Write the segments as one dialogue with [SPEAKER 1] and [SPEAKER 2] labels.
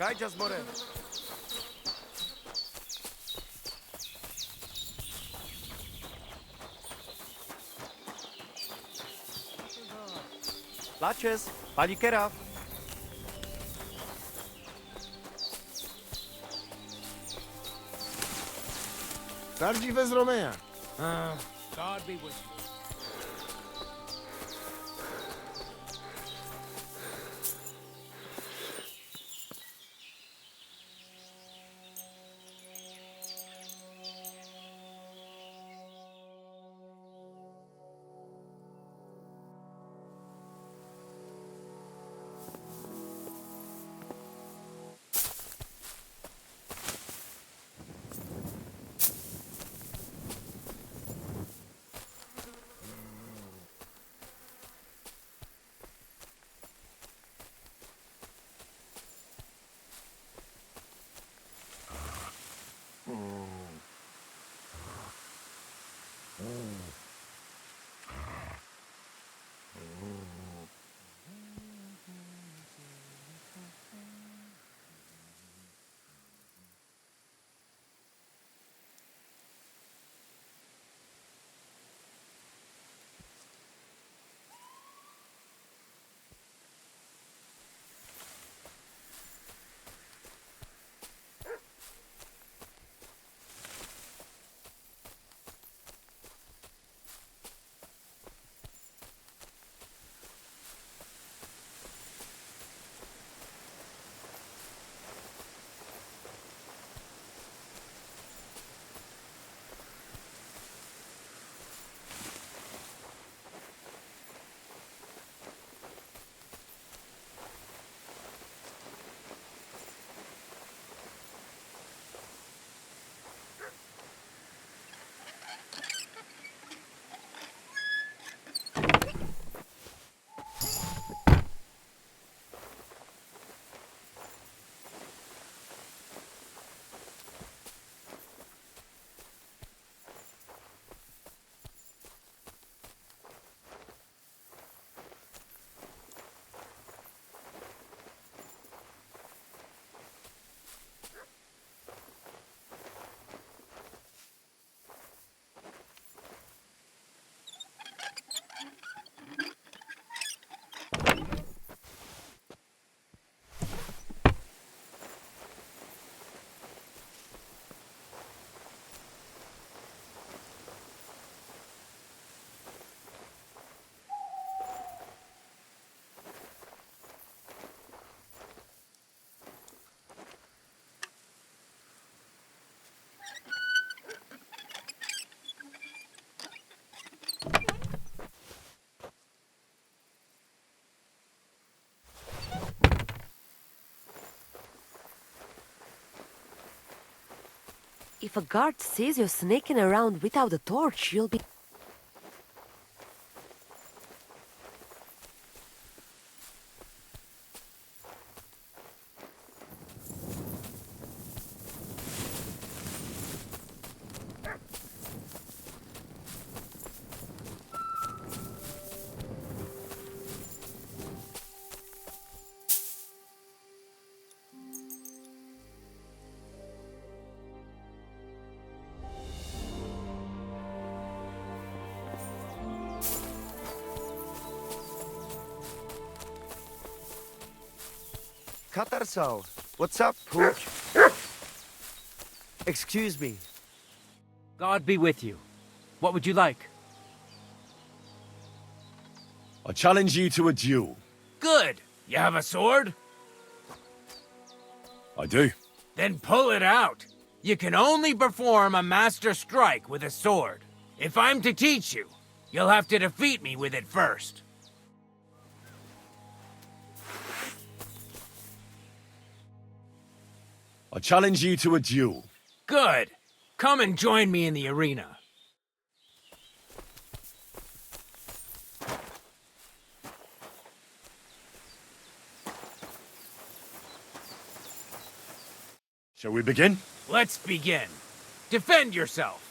[SPEAKER 1] Kajjas more. Laches, palikera.
[SPEAKER 2] Prawdziwe z Romea.
[SPEAKER 3] God be with you.
[SPEAKER 4] If a guard sees you sneaking around without a torch, you'll be...
[SPEAKER 1] Katarsal, what's up, Pooch? Excuse me.
[SPEAKER 3] God be with you. What would you like?
[SPEAKER 2] I challenge you to a duel.
[SPEAKER 3] Good. You have a sword?
[SPEAKER 2] I do.
[SPEAKER 3] Then pull it out. You can only perform a master strike with a sword. If I'm to teach you, you'll have to defeat me with it first.
[SPEAKER 2] I challenge you to a duel.
[SPEAKER 3] Good. Come and join me in the arena.
[SPEAKER 2] Shall we begin?
[SPEAKER 3] Let's begin. Defend yourself.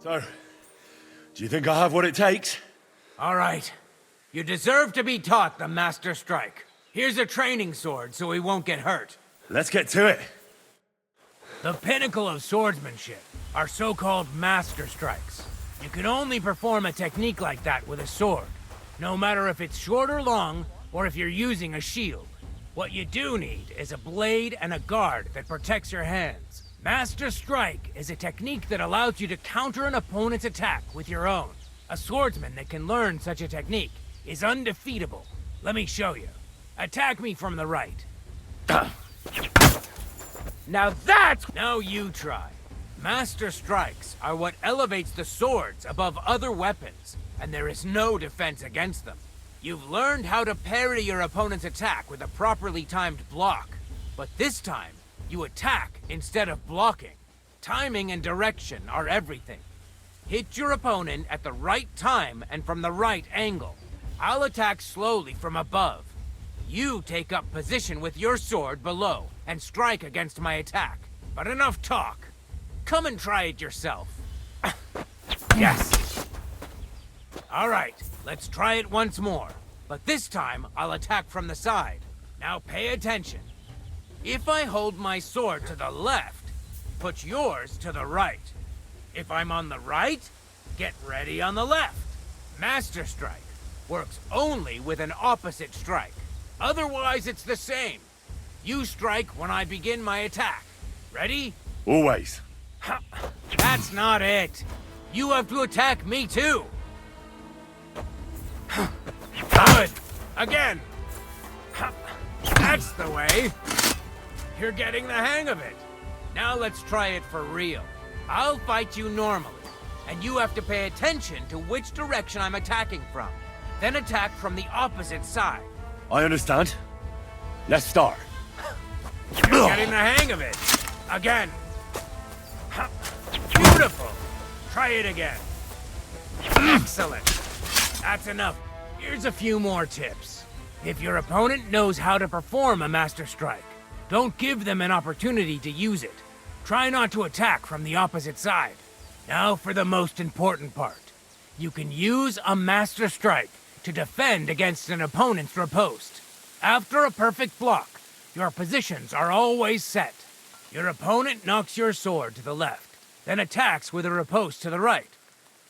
[SPEAKER 2] So, do you think I have what it takes?
[SPEAKER 3] All right. You deserve to be taught the Master Strike. Here's a training sword so he won't get hurt.
[SPEAKER 2] Let's get to it.
[SPEAKER 3] The pinnacle of swordsmanship are so-called Master Strikes. You can only perform a technique like that with a sword, no matter if it's short or long, or if you're using a shield. What you do need is a blade and a guard that protects your hands. Master Strike is a technique that allows you to counter an opponent's attack with your own. A swordsman that can learn such a technique is undefeatable. Let me show you. Attack me from the right. Now that's... Now you try. Master Strikes are what elevates the swords above other weapons, and there is no defense against them. You've learned how to parry your opponent's attack with a properly timed block, but this time, you attack instead of blocking. Timing and direction are everything. Hit your opponent at the right time and from the right angle. I'll attack slowly from above. You take up position with your sword below and strike against my attack. But enough talk. Come and try it yourself. Yes. All right, let's try it once more. But this time, I'll attack from the side. Now pay attention. If I hold my sword to the left, put yours to the right. If I'm on the right, get ready on the left. Master Strike works only with an opposite strike. Otherwise, it's the same. You strike when I begin my attack. Ready?
[SPEAKER 2] Always.
[SPEAKER 3] That's not it. You have to attack me too. Good. Again. That's the way. You're getting the hang of it. Now let's try it for real. I'll fight you normally, and you have to pay attention to which direction I'm attacking from. Then attack from the opposite side.
[SPEAKER 2] I understand. Let's start.
[SPEAKER 3] You're getting the hang of it. Again. Beautiful. Try it again. Excellent. That's enough. Here's a few more tips. If your opponent knows how to perform a Master Strike, don't give them an opportunity to use it. Try not to attack from the opposite side. Now for the most important part. You can use a Master Strike to defend against an opponent's riposte. After a perfect block, your positions are always set. Your opponent knocks your sword to the left, then attacks with a riposte to the right.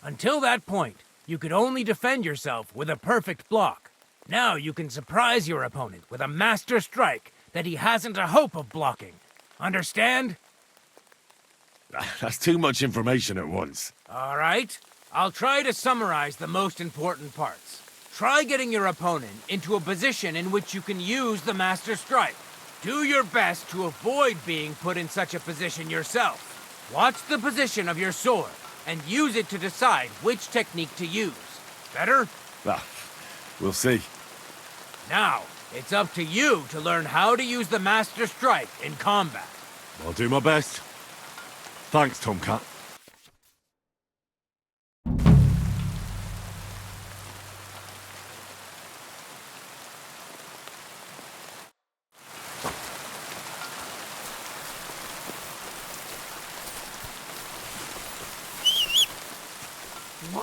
[SPEAKER 3] Until that point, you could only defend yourself with a perfect block. Now you can surprise your opponent with a Master Strike that he hasn't a hope of blocking. Understand?
[SPEAKER 2] That's too much information at once.
[SPEAKER 3] All right. I'll try to summarize the most important parts. Try getting your opponent into a position in which you can use the Master Strike. Do your best to avoid being put in such a position yourself. Watch the position of your sword and use it to decide which technique to use. Better?
[SPEAKER 2] We'll see.
[SPEAKER 3] Now, it's up to you to learn how to use the Master Strike in combat.
[SPEAKER 2] I'll do my best. Thanks, Tomcat.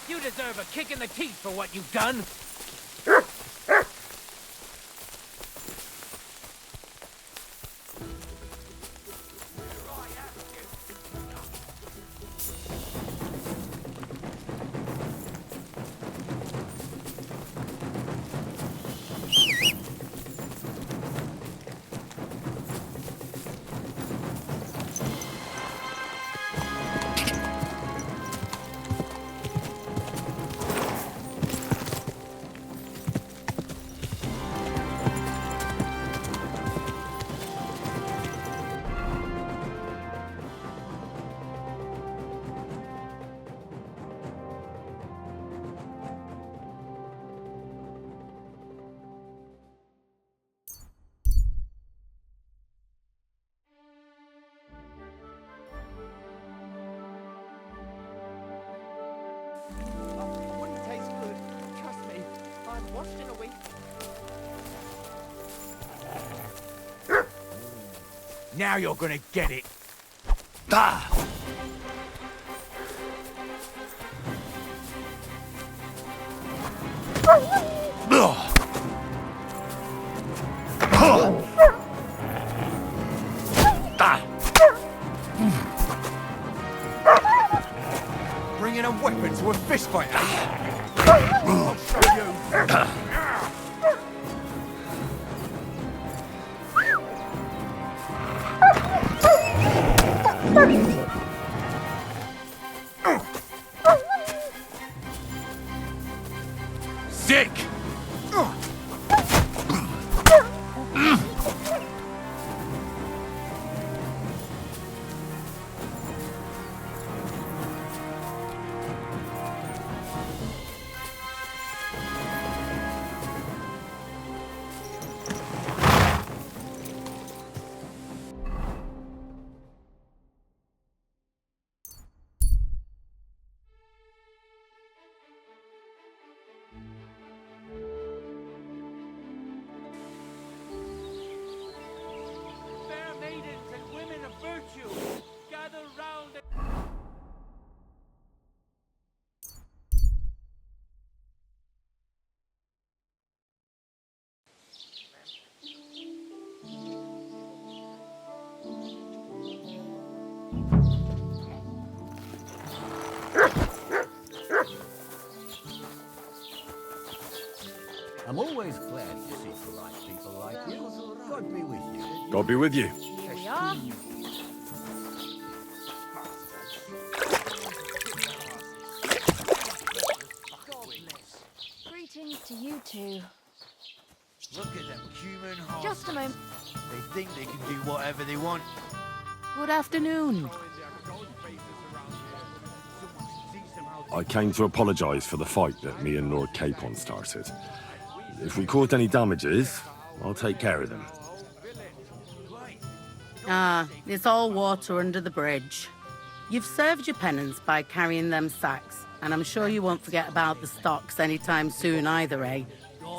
[SPEAKER 3] You deserve a kick in the teeth for what you've done.
[SPEAKER 1] Wouldn't taste good. Trust me. I'm washed in a week.
[SPEAKER 3] Now you're gonna get it.
[SPEAKER 2] Ah!
[SPEAKER 5] Bringing a weapon to a fist fight. I'll show you.
[SPEAKER 2] Sick!
[SPEAKER 3] Fair maidens and women of virtue, gather round and...
[SPEAKER 5] I'm always glad to see polite people like you. God be with you.
[SPEAKER 2] God be with you.
[SPEAKER 4] Here we are.
[SPEAKER 6] Greetings to you two.
[SPEAKER 5] Look at them human hearts.
[SPEAKER 6] Just a moment.
[SPEAKER 5] They think they can do whatever they want.
[SPEAKER 6] Good afternoon.
[SPEAKER 2] I came to apologise for the fight that me and Lord Capon started. If we caused any damages, I'll take care of them.
[SPEAKER 7] Ah, it's all water under the bridge. You've served your penance by carrying them sacks, and I'm sure you won't forget about the stocks anytime soon either, eh?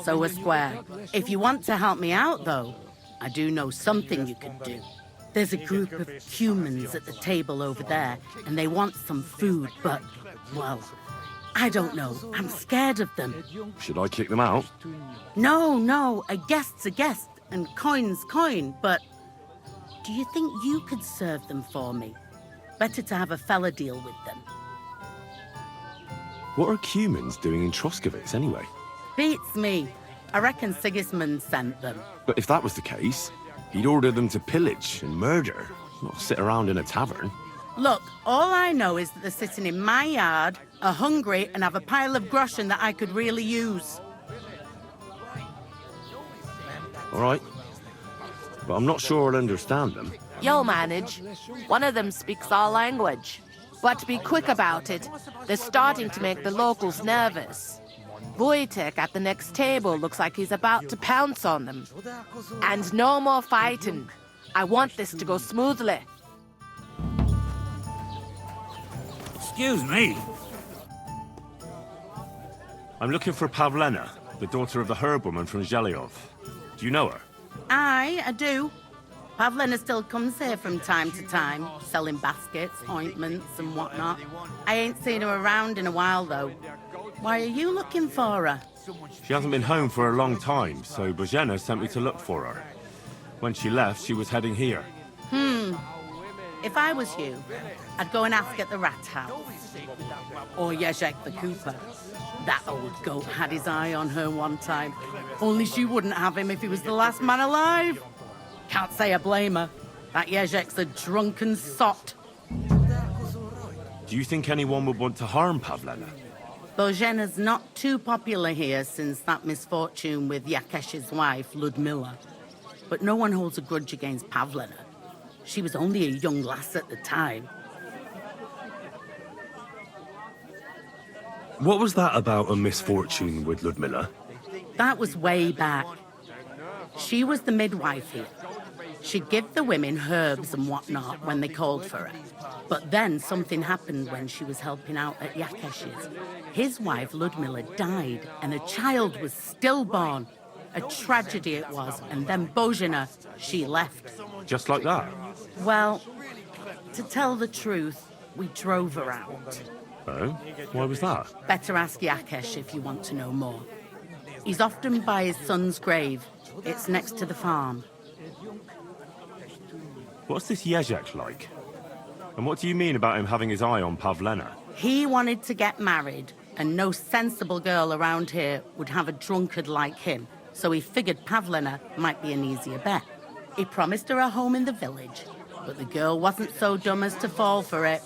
[SPEAKER 7] So we're square. If you want to help me out, though, I do know something you could do. There's a group of humans at the table over there, and they want some food, but, well, I don't know. I'm scared of them.
[SPEAKER 2] Should I kick them out?
[SPEAKER 7] No, a guest's a guest, and coin's coin, but do you think you could serve them for me? Better to have a fella deal with them.
[SPEAKER 2] What are humans doing in Troskovitz anyway?
[SPEAKER 7] Beats me. I reckon Sigismund sent them.
[SPEAKER 2] But if that was the case, he'd order them to pillage and murder, not sit around in a tavern.
[SPEAKER 7] Look, all I know is that they're sitting in my yard, are hungry, and have a pile of groschen that I could really use.
[SPEAKER 2] All right. But I'm not sure I'll understand them.
[SPEAKER 8] You'll manage. One of them speaks our language. But be quick about it. They're starting to make the locals nervous. Wojtek at the next table looks like he's about to pounce on them. And no more fighting. I want this to go smoothly.
[SPEAKER 3] Excuse me.
[SPEAKER 2] I'm looking for Pavlena, the daughter of the herbwoman from Zhelyov. Do you know her?
[SPEAKER 7] Aye, I do. Pavlena still comes here from time to time, selling baskets, ointments, and whatnot. I ain't seen her around in a while, though. Why are you looking for her?
[SPEAKER 2] She hasn't been home for a long time, so Bozhena sent me to look for her. When she left, she was heading here.
[SPEAKER 7] If I was you, I'd go and ask at the rat house. Or Jezek the cooper. That old goat had his eye on her one time. Only she wouldn't have him if he was the last man alive. Can't say I blame her. That Jezek's a drunken sot.
[SPEAKER 2] Do you think anyone would want to harm Pavlena?
[SPEAKER 7] Bozhena's not too popular here since that misfortune with Yakesh's wife, Ludmilla. But no one holds a grudge against Pavlena. She was only a young lass at the time.
[SPEAKER 2] What was that about a misfortune with Ludmilla?
[SPEAKER 7] That was way back. She was the midwife here. She'd give the women herbs and whatnot when they called for her. But then something happened when she was helping out at Yakesh's. His wife, Ludmilla, died, and a child was stillborn. A tragedy it was, and then Bozhena, she left.
[SPEAKER 2] Just like that?
[SPEAKER 7] Well, to tell the truth, we drove her out.
[SPEAKER 2] Oh? Why was that?
[SPEAKER 7] Better ask Yakesh if you want to know more. He's often by his son's grave. It's next to the farm.
[SPEAKER 2] What's this Jezek like? And what do you mean about him having his eye on Pavlena?
[SPEAKER 7] He wanted to get married, and no sensible girl around here would have a drunkard like him, so he figured Pavlena might be an easier bet. He promised her a home in the village, but the girl wasn't so dumb as to fall for it.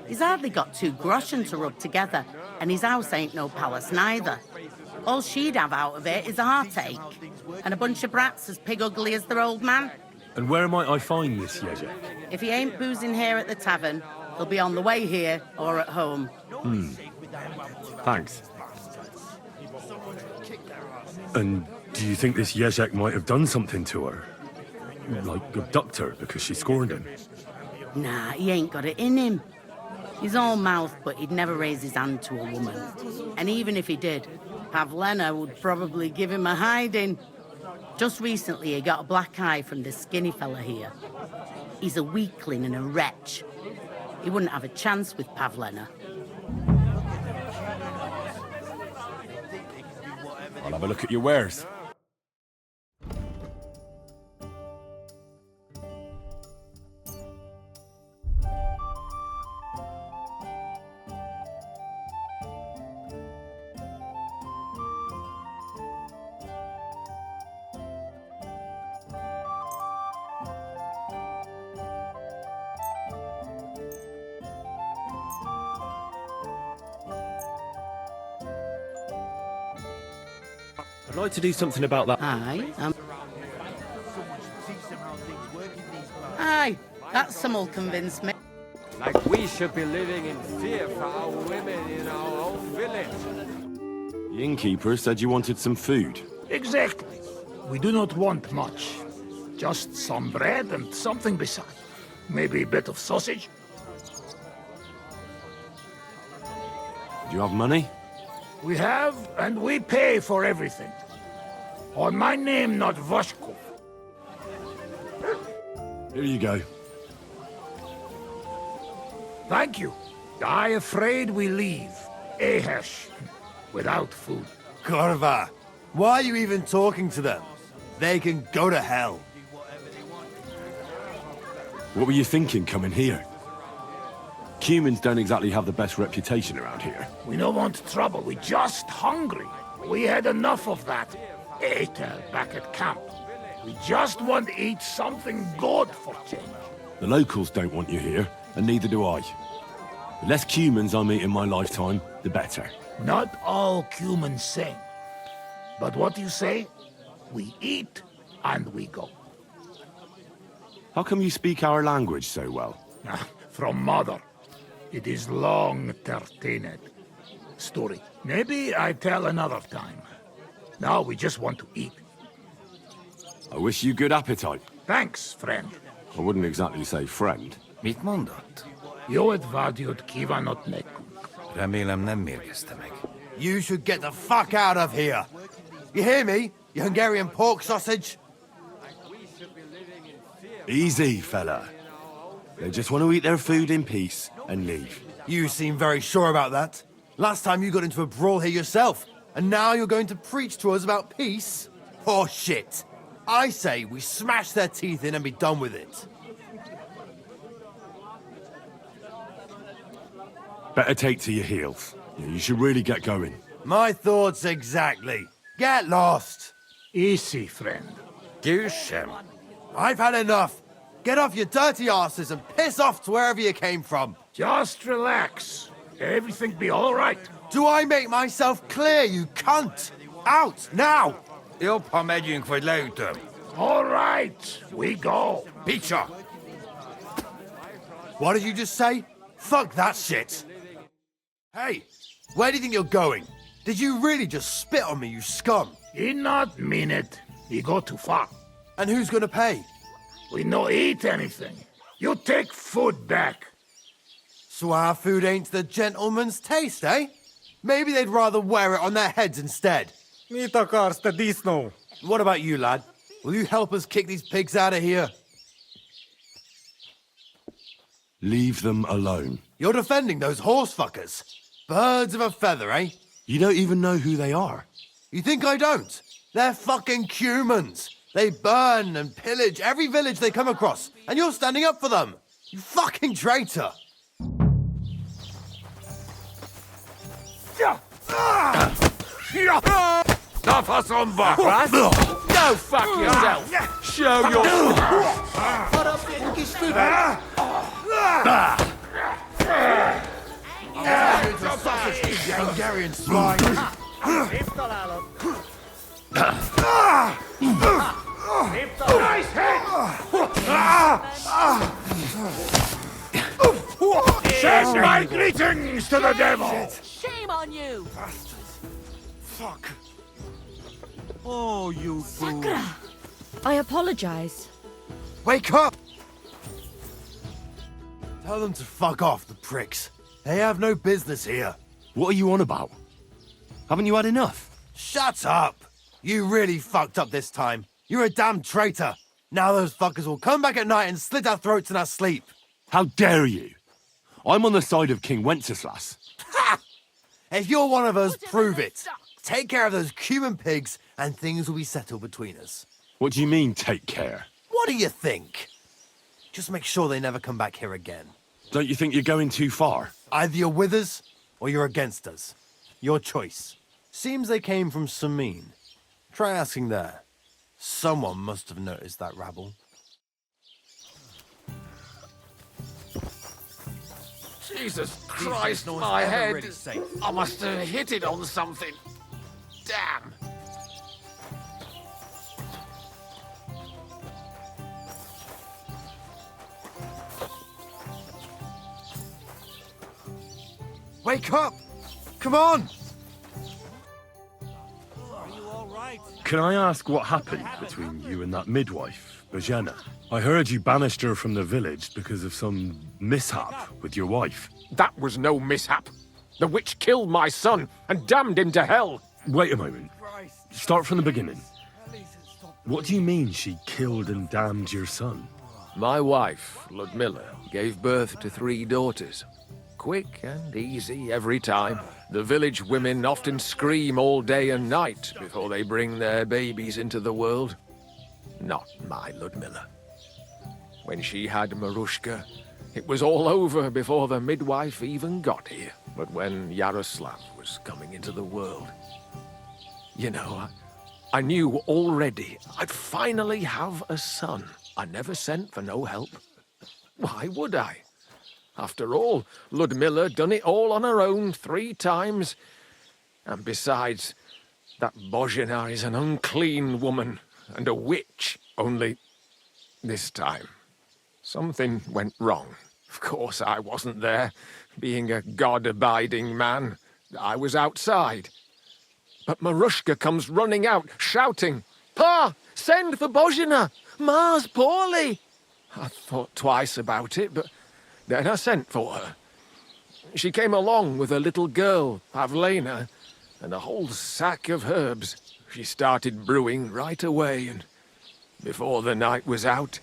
[SPEAKER 7] He's hardly got 2 groschen to rub together, and his house ain't no palace neither. All she'd have out of it is a heartache, and a bunch of brats as pig ugly as their old man.
[SPEAKER 2] And where might I find this Jezek?
[SPEAKER 7] If he ain't boozing here at the tavern, he'll be on the way here or at home.
[SPEAKER 2] Thanks. And do you think this Jezek might have done something to her? Like abduct her because she scorned him?
[SPEAKER 7] Nah, he ain't got it in him. He's all mouth, but he'd never raise his hand to a woman. And even if he did, Pavlena would probably give him a hiding. Just recently, he got a black eye from this skinny fella here. He's a weakling and a wretch. He wouldn't have a chance with Pavlena.
[SPEAKER 2] I'll have a look at your wares. I'd like to do something about that.
[SPEAKER 7] Aye, that some'll convince me.
[SPEAKER 9] Like we should be living in fear for our women in our own village.
[SPEAKER 2] The innkeeper said you wanted some food.
[SPEAKER 10] Exactly. We do not want much. Just some bread and something beside. Maybe a bit of sausage.
[SPEAKER 2] Do you have money?
[SPEAKER 10] We have, and we pay for everything. On my name, not Voshkov.
[SPEAKER 2] Here you go.
[SPEAKER 10] Thank you. I afraid we leave. Ahesh. Without food.
[SPEAKER 11] Korva, why are you even talking to them? They can go to hell.
[SPEAKER 2] What were you thinking coming here? Humans don't exactly have the best reputation around here.
[SPEAKER 10] We don't want trouble. We're just hungry. We had enough of that Atel back at camp. We just want to eat something good for change.
[SPEAKER 2] The locals don't want you here, and neither do I. The less humans I meet in my lifetime, the better.
[SPEAKER 10] Not all humans same. But what you say? We eat and we go.
[SPEAKER 2] How come you speak our language so well?
[SPEAKER 10] From mother. It is long tertined story. Maybe I tell another time. Now we just want to eat.
[SPEAKER 2] I wish you good appetite.
[SPEAKER 10] Thanks, friend.
[SPEAKER 2] I wouldn't exactly say friend.
[SPEAKER 5] Mit mondott?
[SPEAKER 10] Jót vágyott kívánott nekünk.
[SPEAKER 5] Remélem nem mérgezte meg.
[SPEAKER 11] You should get the fuck out of here. You hear me, you Hungarian pork sausage?
[SPEAKER 2] Easy, fella. They just want to eat their food in peace and leave.
[SPEAKER 11] You seem very sure about that. Last time you got into a brawl here yourself, and now you're going to preach to us about peace? Oh shit. I say we smash their teeth in and be done with it.
[SPEAKER 2] Better take to your heels. You should really get going.
[SPEAKER 11] My thoughts exactly. Get lost.
[SPEAKER 10] Easy, friend.
[SPEAKER 5] Győzsem.
[SPEAKER 11] I've had enough. Get off your dirty asses and piss off to wherever you came from.
[SPEAKER 10] Just relax. Everything be all right.
[SPEAKER 11] Do I make myself clear, you cunt? Out, now!
[SPEAKER 5] Jobb, ha megyünk, vagy leütöm.
[SPEAKER 10] All right, we go.
[SPEAKER 5] Picsa!
[SPEAKER 11] What did you just say? Fuck that shit. Hey, where do you think you're going? Did you really just spit on me, you scum?
[SPEAKER 10] He not mean it. He go too far.
[SPEAKER 11] And who's gonna pay?
[SPEAKER 10] We no eat anything. You take food back.
[SPEAKER 11] So our food ain't the gentleman's taste, eh? Maybe they'd rather wear it on their heads instead.
[SPEAKER 9] Mit akarsz, te disznó?
[SPEAKER 11] What about you, lad? Will you help us kick these pigs out of here?
[SPEAKER 2] Leave them alone.
[SPEAKER 11] You're defending those horse fuckers. Birds of a feather, eh?
[SPEAKER 2] You don't even know who they are.
[SPEAKER 11] You think I don't? They're fucking humans. They burn and pillage every village they come across, and you're standing up for them. You fucking traitor.
[SPEAKER 9] Go fuck yourself! Show your...
[SPEAKER 11] Hungarian swine.
[SPEAKER 10] Nice hit! Send my greetings to the devil!
[SPEAKER 6] Shame on you!
[SPEAKER 11] Fuck. Oh, you fool.
[SPEAKER 4] I apologize.
[SPEAKER 11] Wake up! Tell them to fuck off, the pricks. They have no business here.
[SPEAKER 2] What are you on about? Haven't you had enough?
[SPEAKER 11] Shut up! You really fucked up this time. You're a damn traitor. Now those fuckers will come back at night and slit our throats in our sleep.
[SPEAKER 2] How dare you? I'm on the side of King Wenceslas.
[SPEAKER 11] Ha! If you're one of us, prove it. Take care of those Cuban pigs, and things will be settled between us.
[SPEAKER 2] What do you mean, take care?
[SPEAKER 11] What do you think? Just make sure they never come back here again.
[SPEAKER 2] Don't you think you're going too far?
[SPEAKER 11] Either you're with us, or you're against us. Your choice. Seems they came from Samin. Try asking there. Someone must have noticed that rabble.
[SPEAKER 10] Jesus Christ, my head! I must have hit it on something. Damn!
[SPEAKER 11] Wake up! Come on!
[SPEAKER 2] Can I ask what happened between you and that midwife, Bojana? I heard you banished her from the village because of some mishap with your wife.
[SPEAKER 10] That was no mishap. The witch killed my son and damned him to hell.
[SPEAKER 2] Wait a moment. Start from the beginning. What do you mean she killed and damned your son?
[SPEAKER 10] My wife, Ludmilla, gave birth to 3 daughters. Quick and easy every time. The village women often scream all day and night before they bring their babies into the world. Not my Ludmilla. When she had Marushka, it was all over before the midwife even got here. But when Yaroslav was coming into the world, you know, I knew already I'd finally have a son. I never sent for no help. Why would I? After all, Ludmilla done it all on her own 3 times. And besides, that Bozhina is an unclean woman and a witch. Only this time, something went wrong. Of course, I wasn't there. Being a God-abiding man, I was outside. But Marushka comes running out, shouting, "Pa, send for Bozhina! Ma's poorly!" I thought twice about it, but then I sent for her. She came along with a little girl, Pavlena, and a whole sack of herbs. She started brewing right away, and before the night was out,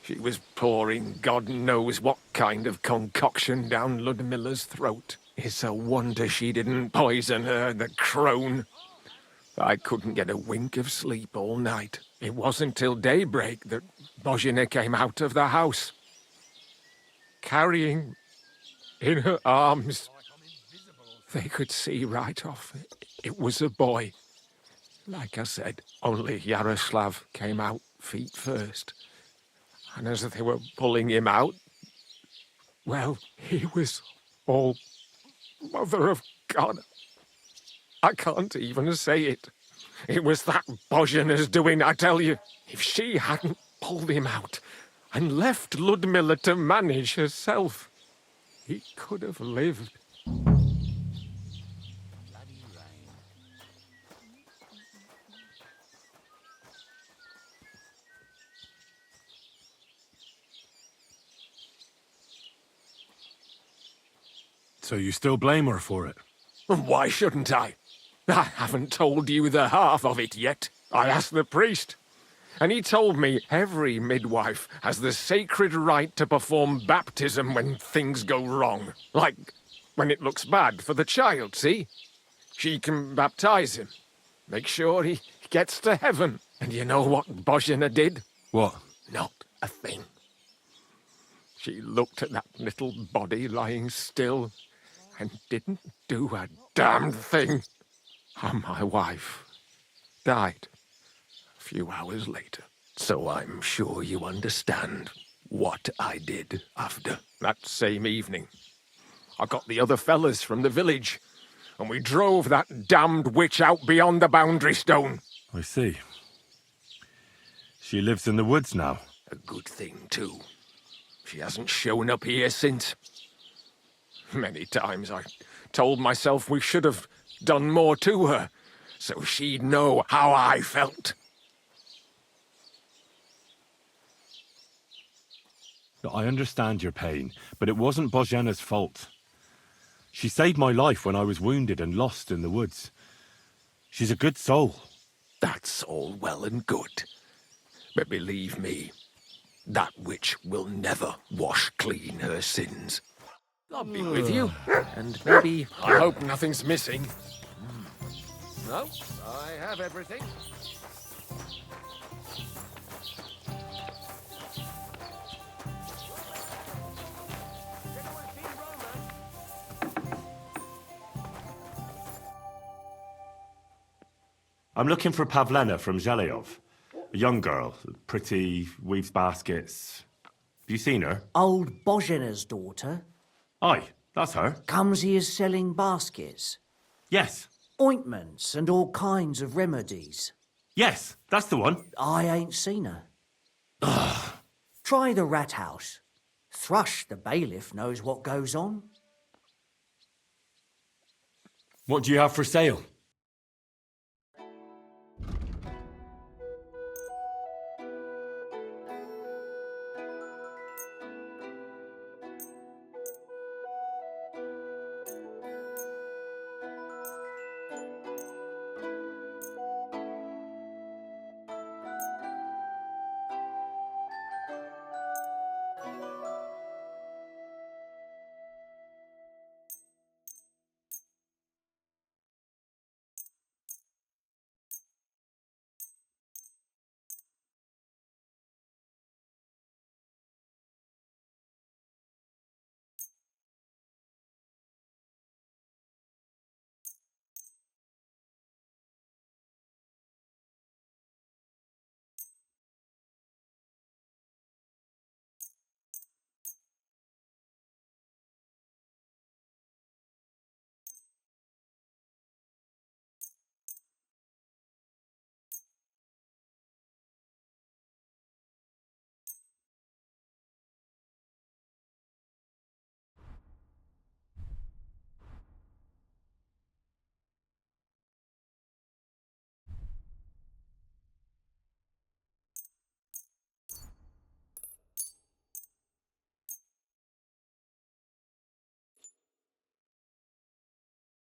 [SPEAKER 10] she was pouring God knows what kind of concoction down Ludmilla's throat. It's a wonder she didn't poison her, the crone. I couldn't get a wink of sleep all night. It wasn't till daybreak that Bozhina came out of the house, carrying in her arms. They could see right off it was a boy. Like I said, only Yaroslav came out feet first. And as they were pulling him out, well, he was all Mother of God. I can't even say it. It was that Bozhina's doing, I tell you. If she hadn't pulled him out and left Ludmilla to manage herself, he could have lived.
[SPEAKER 2] So you still blame her for it?
[SPEAKER 10] Why shouldn't I? I haven't told you the half of it yet. I asked the priest, and he told me every midwife has the sacred right to perform baptism when things go wrong. Like when it looks bad for the child, see? She can baptize him. Make sure he gets to heaven. And you know what Bozhena did?
[SPEAKER 2] What?
[SPEAKER 10] Not a thing. She looked at that little body lying still and didn't do a damned thing. And my wife died a few hours later. So I'm sure you understand what I did after that same evening. I got the other fellas from the village, and we drove that damned witch out beyond the boundary stone.
[SPEAKER 2] I see. She lives in the woods now.
[SPEAKER 10] A good thing, too. She hasn't shown up here since. Many times I told myself we should have done more to her, so she'd know how I felt.
[SPEAKER 2] I understand your pain, but it wasn't Bozhena's fault. She saved my life when I was wounded and lost in the woods. She's a good soul.
[SPEAKER 10] That's all well and good. But believe me, that witch will never wash clean her sins. I'll be with you, and maybe I hope nothing's missing. No, I have everything.
[SPEAKER 2] I'm looking for Pavlena from Zhelyov. A young girl, pretty, weaves baskets. Have you seen her?
[SPEAKER 12] Old Bozhena's daughter.
[SPEAKER 2] Aye, that's her.
[SPEAKER 12] Comes here selling baskets.
[SPEAKER 2] Yes.
[SPEAKER 12] Ointments and all kinds of remedies.
[SPEAKER 2] Yes, that's the one.
[SPEAKER 12] I ain't seen her. Try the rat house. Thrush, the bailiff, knows what goes on.
[SPEAKER 2] What do you have for sale?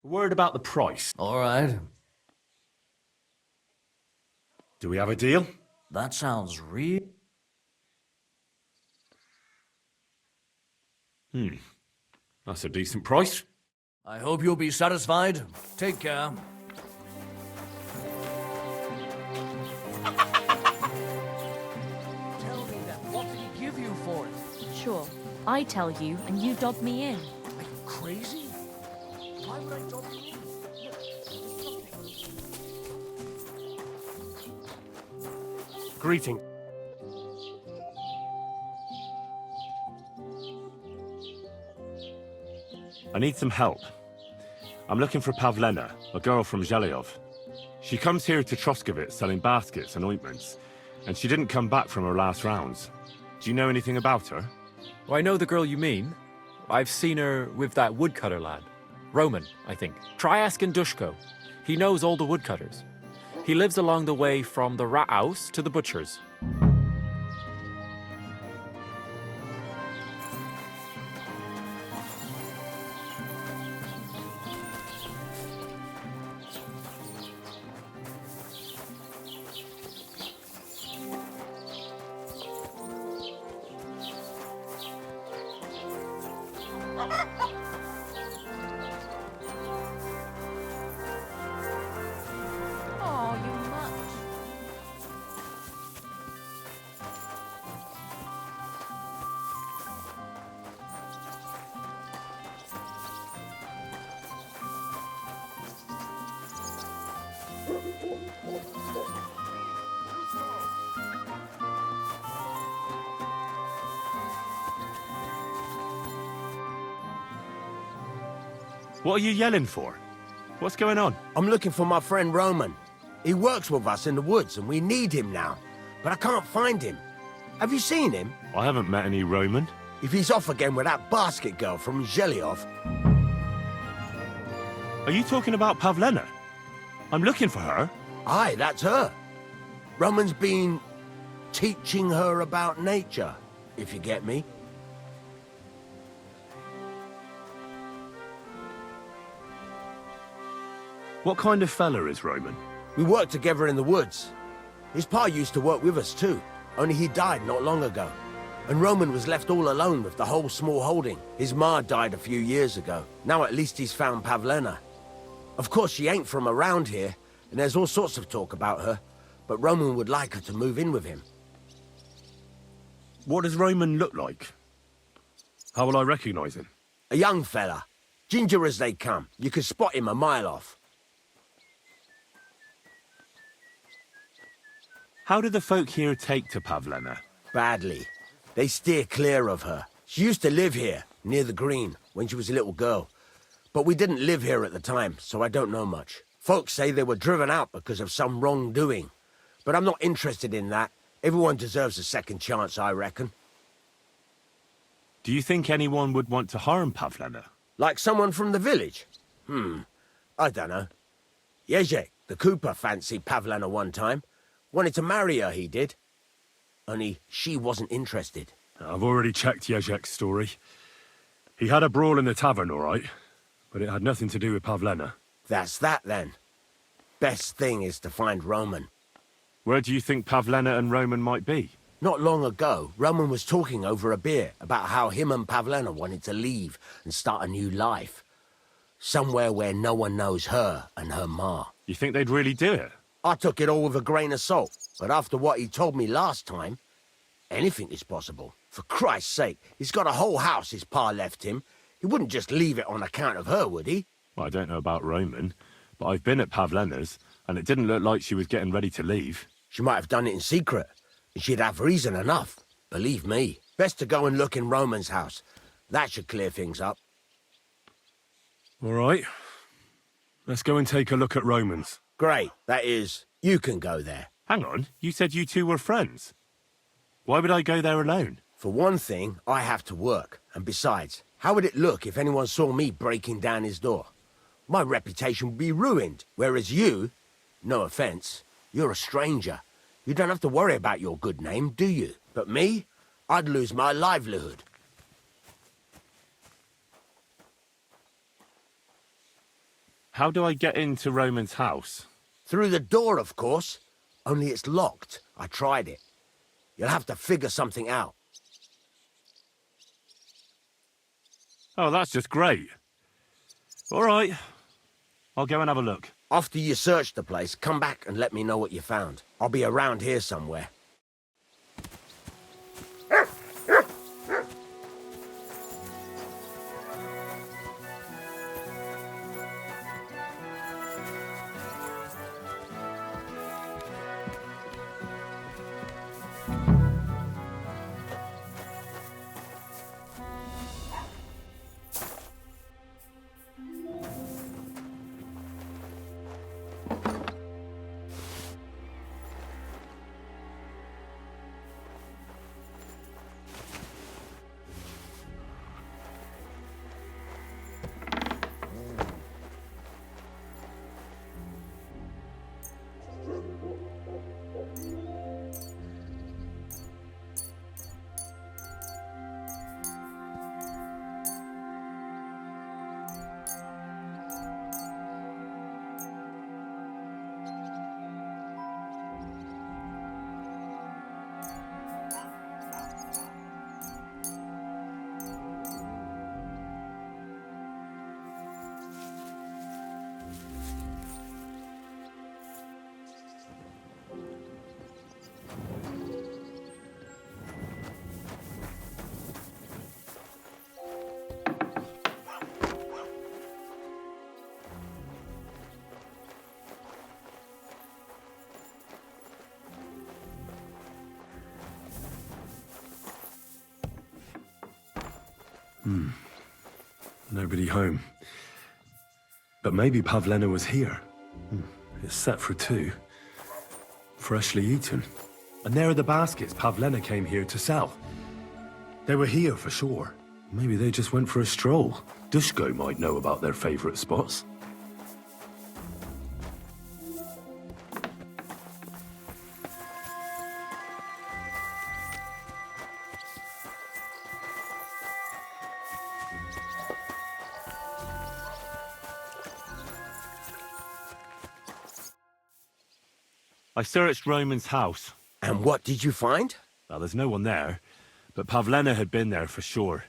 [SPEAKER 2] A word about the price.
[SPEAKER 12] All right.
[SPEAKER 2] Do we have a deal?
[SPEAKER 12] That sounds real.
[SPEAKER 2] That's a decent price.
[SPEAKER 12] I hope you'll be satisfied. Take care.
[SPEAKER 6] Tell me then, what did he give you for it?
[SPEAKER 13] Sure. I tell you, and you dob me in.
[SPEAKER 6] Are you crazy? Why would I dob you in?
[SPEAKER 3] Greeting.
[SPEAKER 2] I need some help. I'm looking for Pavlena, a girl from Zhelyov. She comes here to Troskovitz selling baskets and ointments, and she didn't come back from her last rounds. Do you know anything about her?
[SPEAKER 14] Oh, I know the girl you mean. I've seen her with that woodcutter lad. Roman, I think. Try asking Dushko. He knows all the woodcutters. He lives along the way from the rat house to the butcher's.
[SPEAKER 2] What are you yelling for? What's going on?
[SPEAKER 15] I'm looking for my friend Roman. He works with us in the woods, and we need him now. But I can't find him. Have you seen him?
[SPEAKER 2] I haven't met any Roman.
[SPEAKER 15] If he's off again with that basket girl from Zhelyov...
[SPEAKER 2] Are you talking about Pavlena? I'm looking for her.
[SPEAKER 15] Aye, that's her. Roman's been teaching her about nature, if you get me.
[SPEAKER 2] What kind of fella is Roman?
[SPEAKER 15] We worked together in the woods. His pa used to work with us too, only he died not long ago. And Roman was left all alone with the whole small holding. His ma died a few years ago. Now at least he's found Pavlena. Of course, she ain't from around here, and there's all sorts of talk about her, but Roman would like her to move in with him.
[SPEAKER 2] What does Roman look like? How will I recognize him?
[SPEAKER 15] A young fella. Ginger as they come. You can spot him a mile off.
[SPEAKER 2] How do the folk here take to Pavlena?
[SPEAKER 15] Badly. They steer clear of her. She used to live here, near the green, when she was a little girl. But we didn't live here at the time, so I don't know much. Folks say they were driven out because of some wrongdoing. But I'm not interested in that. Everyone deserves a second chance, I reckon.
[SPEAKER 2] Do you think anyone would want to harm Pavlena?
[SPEAKER 15] Like someone from the village? I don't know. Jezek, the cooper, fancied Pavlena one time. Wanted to marry her, he did. Only she wasn't interested.
[SPEAKER 2] I've already checked Jezek's story. He had a brawl in the tavern, all right, but it had nothing to do with Pavlena.
[SPEAKER 15] That's that, then. Best thing is to find Roman.
[SPEAKER 2] Where do you think Pavlena and Roman might be?
[SPEAKER 15] Not long ago, Roman was talking over a beer about how him and Pavlena wanted to leave and start a new life. Somewhere where no one knows her and her ma.
[SPEAKER 2] You think they'd really do it?
[SPEAKER 15] I took it all with a grain of salt, but after what he told me last time, anything is possible. For Christ's sake, he's got a whole house his pa left him. He wouldn't just leave it on account of her, would he?
[SPEAKER 2] Well, I don't know about Roman, but I've been at Pavlena's, and it didn't look like she was getting ready to leave.
[SPEAKER 15] She might have done it in secret, and she'd have reason enough. Believe me. Best to go and look in Roman's house. That should clear things up.
[SPEAKER 2] All right. Let's go and take a look at Roman's.
[SPEAKER 15] Great. That is, you can go there.
[SPEAKER 2] Hang on, you said you two were friends. Why would I go there alone?
[SPEAKER 15] For one thing, I have to work. And besides, how would it look if anyone saw me breaking down his door? My reputation would be ruined. Whereas you, no offense, you're a stranger. You don't have to worry about your good name, do you? But me, I'd lose my livelihood.
[SPEAKER 2] How do I get into Roman's house?
[SPEAKER 15] Through the door, of course. Only it's locked. I tried it. You'll have to figure something out.
[SPEAKER 2] Oh, that's just great. All right. I'll go and have a look.
[SPEAKER 15] After you search the place, come back and let me know what you found. I'll be around here somewhere.
[SPEAKER 2] Nobody home. But maybe Pavlena was here. It's set for 2. Freshly eaten. And there are the baskets Pavlena came here to sell. They were here for sure. Maybe they just went for a stroll. Dushko might know about their favorite spots. I searched Roman's house.
[SPEAKER 15] And what did you find?
[SPEAKER 2] Well, there's no one there, but Pavlena had been there for sure.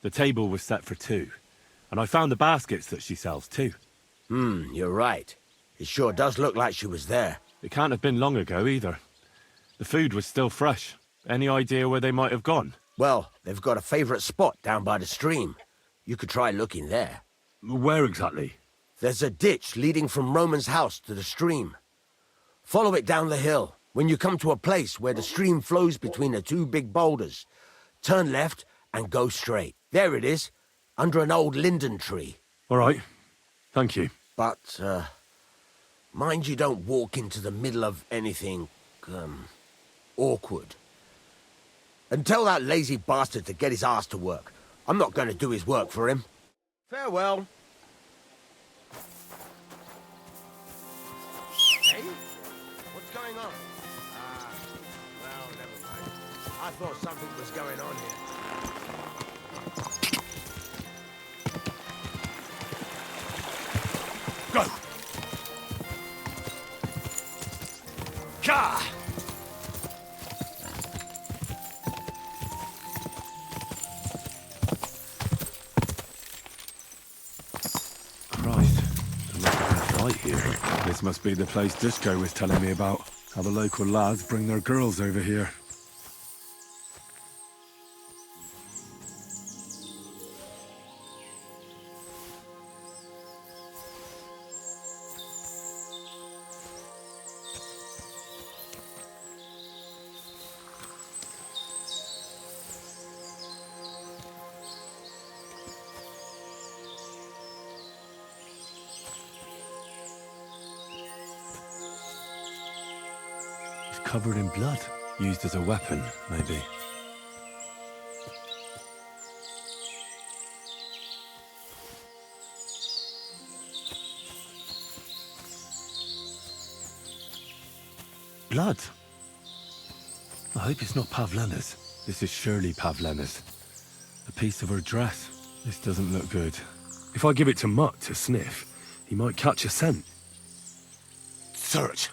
[SPEAKER 2] The table was set for 2, and I found the baskets that she sells too.
[SPEAKER 15] You're right. It sure does look like she was there.
[SPEAKER 2] It can't have been long ago either. The food was still fresh. Any idea where they might have gone?
[SPEAKER 15] Well, they've got a favorite spot down by the stream. You could try looking there.
[SPEAKER 2] Where exactly?
[SPEAKER 15] There's a ditch leading from Roman's house to the stream. Follow it down the hill. When you come to a place where the stream flows between the 2 big boulders, turn left and go straight. There it is, under an old linden tree.
[SPEAKER 2] All right. Thank you.
[SPEAKER 15] But, mind you don't walk into the middle of anything, awkward. And tell that lazy bastard to get his ass to work. I'm not going to do his work for him. Farewell. Hey? What's going on? Well, never mind. I thought something was going on here.
[SPEAKER 2] Go! Ka! Christ, there must have been a fight here. This must be the place Dushko was telling me about. How the local lads bring their girls over here. Covered in blood. Used as a weapon, maybe. Blood? I hope it's not Pavlena's. This is surely Pavlena's. A piece of her dress. This doesn't look good. If I give it to Mutt to sniff, he might catch a scent. Search!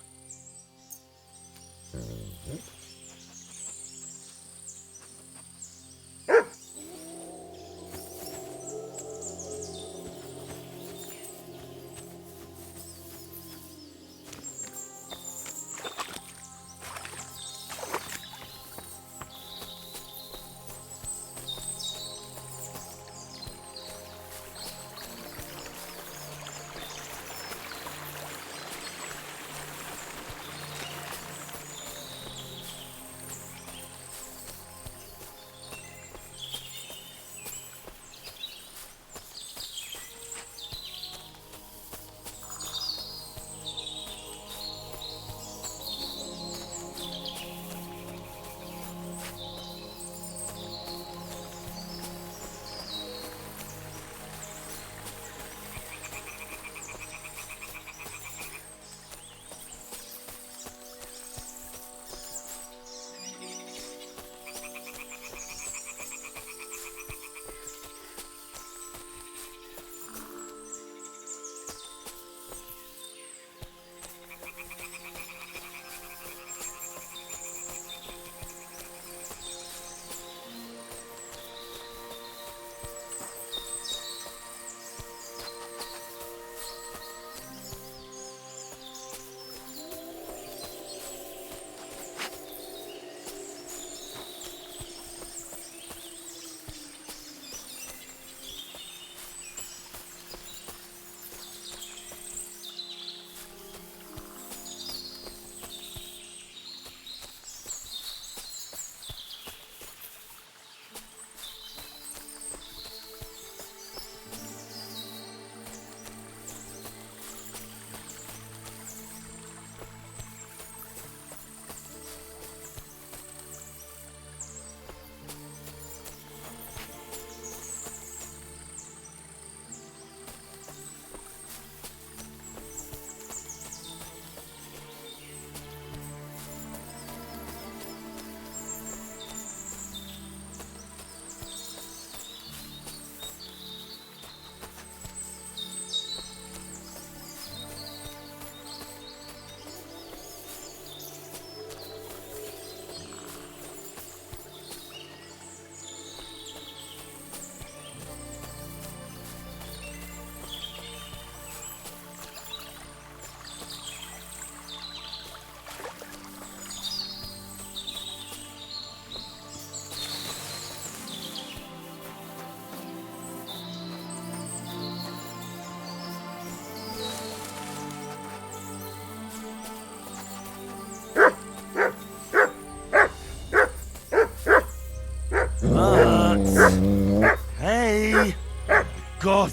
[SPEAKER 11] God!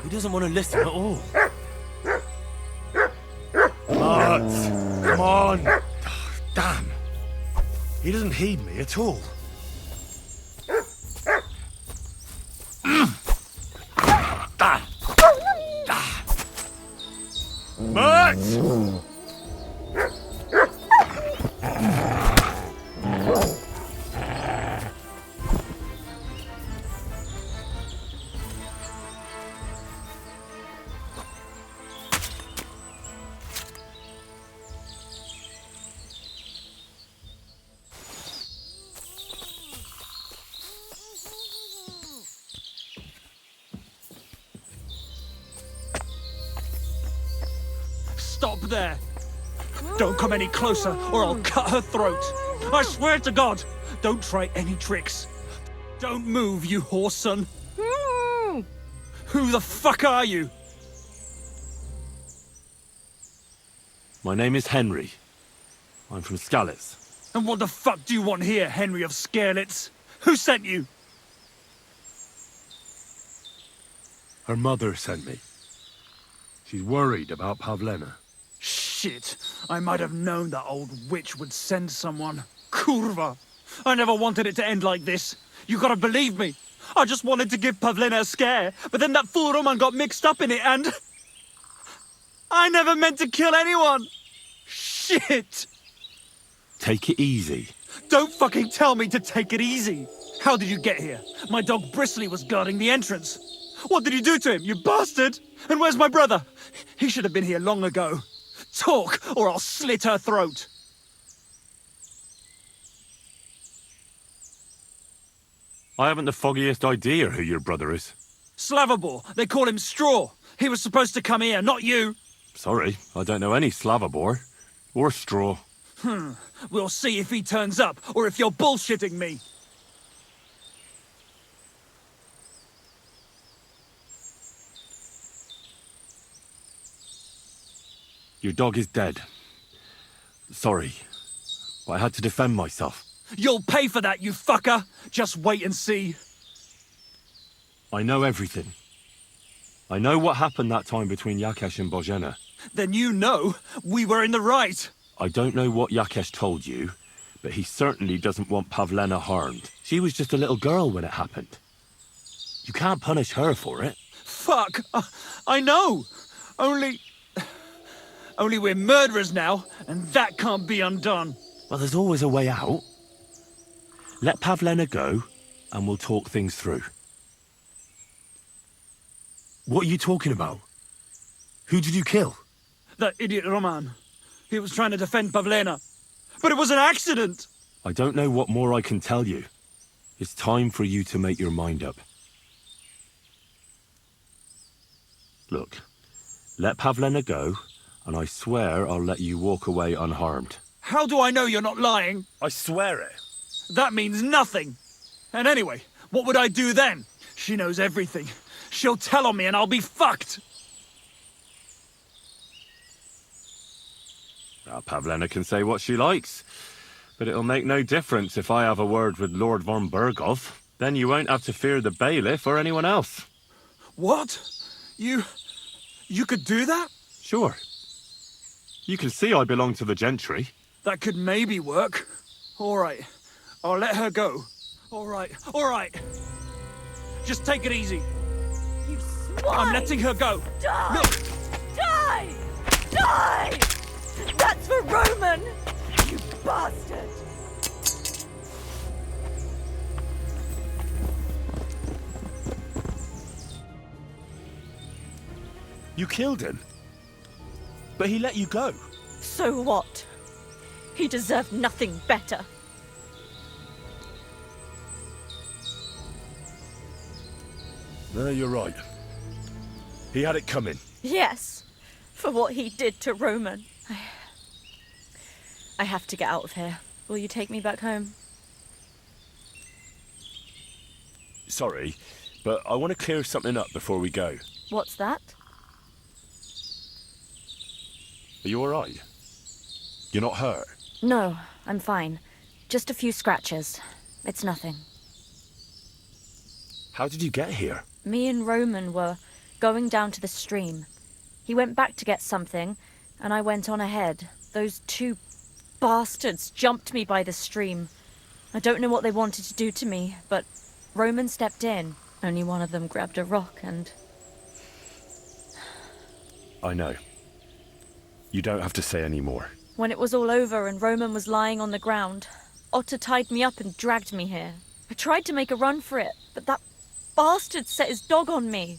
[SPEAKER 11] He doesn't want to listen at all. Mart! Come on! Damn! He doesn't heed me at all. Mart!
[SPEAKER 6] Stop there! Don't come any closer, or I'll cut her throat. I swear to God, don't try any tricks. Don't move, you horse son. Who the fuck are you?
[SPEAKER 2] My name is Henry. I'm from Skalitz.
[SPEAKER 6] And what the fuck do you want here, Henry of Skalitz? Who sent you?
[SPEAKER 2] Her mother sent me. She's worried about Pavlena.
[SPEAKER 6] Shit, I might have known that old witch would send someone. Kurva! I never wanted it to end like this. You gotta believe me. I just wanted to give Pavlena a scare, but then that fool Roman got mixed up in it and... I never meant to kill anyone! Shit!
[SPEAKER 2] Take it easy.
[SPEAKER 6] Don't fucking tell me to take it easy! How did you get here? My dog Bristly was guarding the entrance. What did you do to him, you bastard? And where's my brother? He should have been here long ago. Talk, or I'll slit her throat.
[SPEAKER 2] I haven't the foggiest idea who your brother is.
[SPEAKER 6] Slavobor, they call him Straw. He was supposed to come here, not you.
[SPEAKER 2] Sorry, I don't know any Slavobor. Or Straw.
[SPEAKER 6] We'll see if he turns up, or if you're bullshitting me.
[SPEAKER 2] Your dog is dead. Sorry, but I had to defend myself.
[SPEAKER 6] You'll pay for that, you fucker! Just wait and see.
[SPEAKER 2] I know everything. I know what happened that time between Yakesh and Bozhena.
[SPEAKER 6] Then you know we were in the right.
[SPEAKER 2] I don't know what Yakesh told you, but he certainly doesn't want Pavlena harmed. She was just a little girl when it happened. You can't punish her for it.
[SPEAKER 6] Fuck! I know! Only we're murderers now, and that can't be undone.
[SPEAKER 2] Well, there's always a way out. Let Pavlena go, and we'll talk things through. What are you talking about? Who did you kill?
[SPEAKER 6] That idiot Roman. He was trying to defend Pavlena. But it was an accident!
[SPEAKER 2] I don't know what more I can tell you. It's time for you to make your mind up. Look, let Pavlena go, and I swear I'll let you walk away unharmed.
[SPEAKER 6] How do I know you're not lying?
[SPEAKER 2] I swear it.
[SPEAKER 6] That means nothing. And anyway, what would I do then? She knows everything. She'll tell on me and I'll be fucked.
[SPEAKER 2] Now, Pavlena can say what she likes, but it'll make no difference if I have a word with Lord von Berghoff. Then you won't have to fear the bailiff or anyone else.
[SPEAKER 6] What? You could do that?
[SPEAKER 2] Sure. You can see I belong to the gentry.
[SPEAKER 6] That could maybe work. All right. I'll let her go. All right. Just take it easy.
[SPEAKER 13] You swine!
[SPEAKER 6] I'm letting her go.
[SPEAKER 13] Die!
[SPEAKER 6] Look!
[SPEAKER 13] Die! Die! That's for Roman! You bastard!
[SPEAKER 11] You killed him? But he let you go.
[SPEAKER 13] So what? He deserved nothing better.
[SPEAKER 11] No, you're right. He had it coming.
[SPEAKER 13] Yes, for what he did to Roman. I have to get out of here. Will you take me back home?
[SPEAKER 11] Sorry, but I want to clear something up before we go.
[SPEAKER 13] What's that?
[SPEAKER 11] Are you all right? You're not hurt?
[SPEAKER 13] No, I'm fine. Just a few scratches. It's nothing.
[SPEAKER 11] How did you get here?
[SPEAKER 13] Me and Roman were going down to the stream. He went back to get something, and I went on ahead. Those two bastards jumped me by the stream. I don't know what they wanted to do to me, but Roman stepped in. Only one of them grabbed a rock and...
[SPEAKER 2] I know. You don't have to say any more.
[SPEAKER 13] When it was all over and Roman was lying on the ground, Otter tied me up and dragged me here. I tried to make a run for it, but that bastard set his dog on me.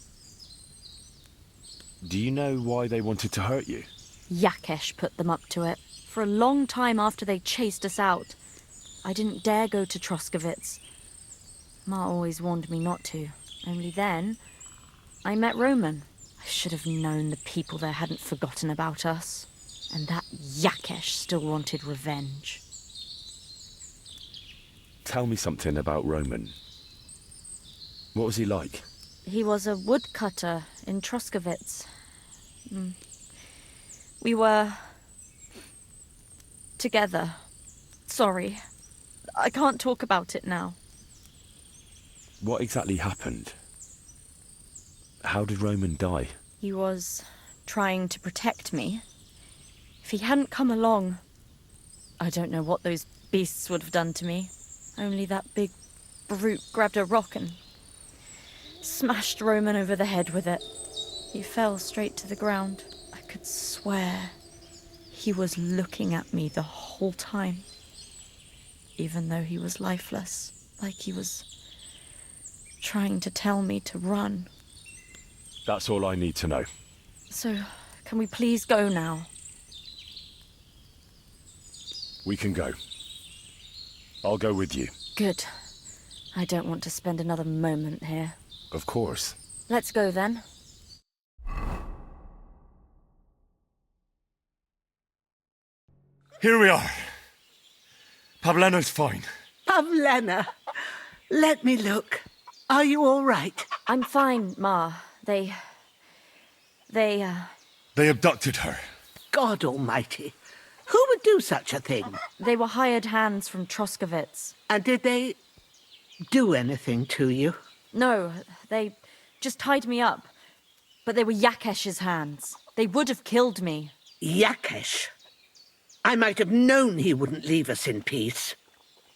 [SPEAKER 2] Do you know why they wanted to hurt you?
[SPEAKER 13] Yakesh put them up to it. For a long time after they chased us out, I didn't dare go to Troskovitz. Ma always warned me not to. Only then, I met Roman. I should have known the people there hadn't forgotten about us. And that Yakesh still wanted revenge.
[SPEAKER 2] Tell me something about Roman. What was he like?
[SPEAKER 13] He was a woodcutter in Troskovitz. We were... together. Sorry. I can't talk about it now.
[SPEAKER 2] What exactly happened? How did Roman die?
[SPEAKER 13] He was trying to protect me. If he hadn't come along, I don't know what those beasts would have done to me. Only that big brute grabbed a rock and smashed Roman over the head with it. He fell straight to the ground. I could swear he was looking at me the whole time, even though he was lifeless, like he was trying to tell me to run.
[SPEAKER 2] That's all I need to know.
[SPEAKER 13] So, can we please go now?
[SPEAKER 2] We can go. I'll go with you.
[SPEAKER 13] Good. I don't want to spend another moment here.
[SPEAKER 2] Of course.
[SPEAKER 13] Let's go then.
[SPEAKER 2] Here we are. Pavlena's fine.
[SPEAKER 16] Pavlena, let me look. Are you all right?
[SPEAKER 13] I'm fine, Ma. They
[SPEAKER 2] abducted her.
[SPEAKER 16] God almighty. Who would do such a thing?
[SPEAKER 13] They were hired hands from Troskovitz.
[SPEAKER 16] And did they do anything to you?
[SPEAKER 13] No, they just tied me up. But they were Yakesh's hands. They would have killed me.
[SPEAKER 16] Yakesh? I might have known he wouldn't leave us in peace.